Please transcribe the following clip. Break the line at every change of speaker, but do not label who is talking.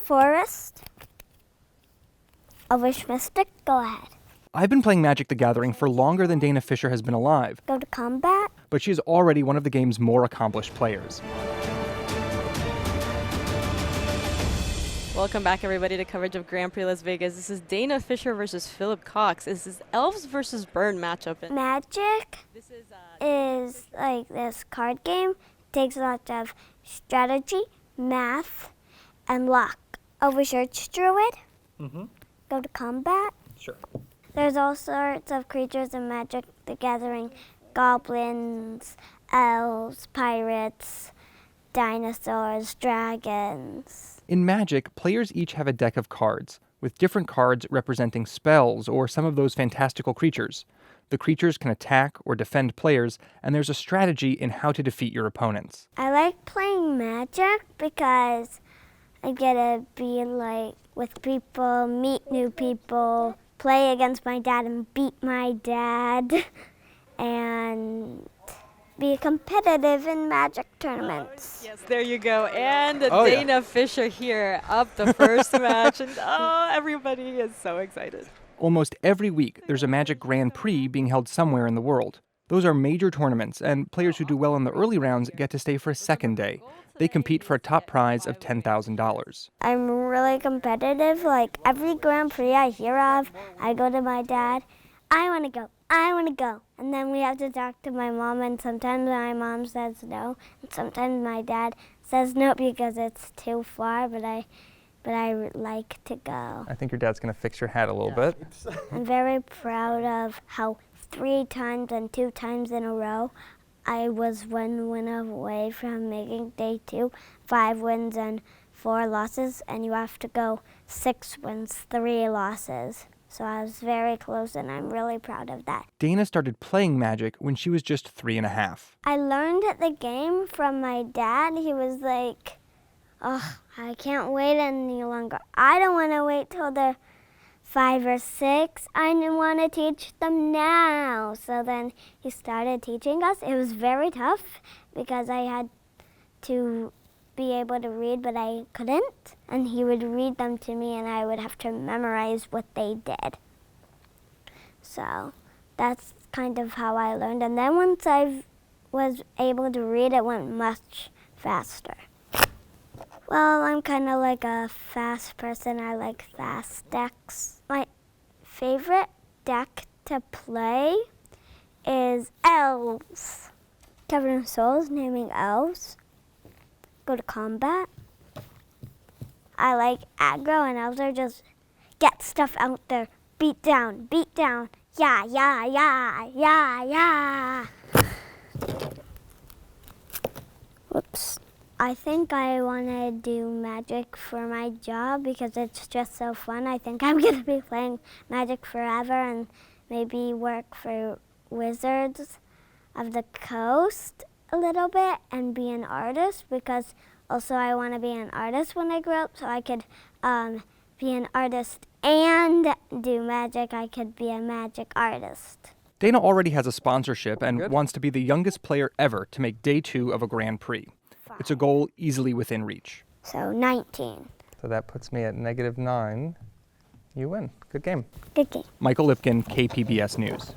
Forest. A Wish Mystic. Go ahead.
I've been playing Magic the Gathering for longer than Dana Fisher has been alive.
Go to combat.
But she's already one of the game's more accomplished players.
Welcome back, everybody, to coverage of Grand Prix Las Vegas. This is Dana Fisher versus Philip Cox. This is Elves versus Burn matchup.
Magic is like this card game. It takes lots of strategy, math, and luck. A Research Druid. Go to combat.
Sure.
There's all sorts of creatures in Magic the Gathering. Goblins, elves, pirates, dinosaurs, dragons.
In Magic, players each have a deck of cards, with different cards representing spells or some of those fantastical creatures. The creatures can attack or defend players, and there's a strategy in how to defeat your opponents.
I like playing Magic because I get to be like with people, meet new people, play against my dad and beat my dad, and be competitive in Magic tournaments.
Yes, there you go. And Dana Fisher here up the first match. And everybody is so excited.
Almost every week, there's a Magic Grand Prix being held somewhere in the world. Those are major tournaments, and players who do well in the early rounds get to stay for a second day. They compete for a top prize of $10,000.
I'm really competitive. Like every Grand Prix I hear of, I go to my dad, I want to go. And then we have to talk to my mom, and sometimes my mom says no, and sometimes my dad says no because it's too far, but I like to go.
I think your dad's going to fix your hat a little bit.
I'm very proud of how 3 times and 2 times in a row I was 1 win away from making day 2, 5 wins and 4 losses, and you have to go 6 wins, 3 losses. So I was very close, and I'm really proud of that.
Dana started playing Magic when she was just 3.5.
I learned the game from my dad. He was like, I can't wait any longer. I don't want to wait till they're 5 or 6. I want to teach them now. So then he started teaching us. It was very tough because I had to be able to read, but I couldn't. And he would read them to me, and I would have to memorize what they did. So that's kind of how I learned. And then once I was able to read, it went much faster. Well, I'm kind of like a fast person. I like fast decks. My favorite deck to play is Elves. Covered in Souls, naming Elves. Go to combat. I like aggro, and Elves are just get stuff out there. Beat down, yeah, yeah, yeah, yeah, yeah. Whoops. I think I want to do Magic for my job because it's just so fun. I think I'm going to be playing Magic forever and maybe work for Wizards of the Coast a little bit and be an artist, because also I want to be an artist when I grow up, so I could be an artist and do Magic. I could be a Magic artist.
Dana already has a sponsorship and wants to be the youngest player ever to make day 2 of a Grand Prix. It's a goal easily within reach.
So 19.
So that puts me at -9. You win. Good game.
Good game.
Michael Lipkin, KPBS News.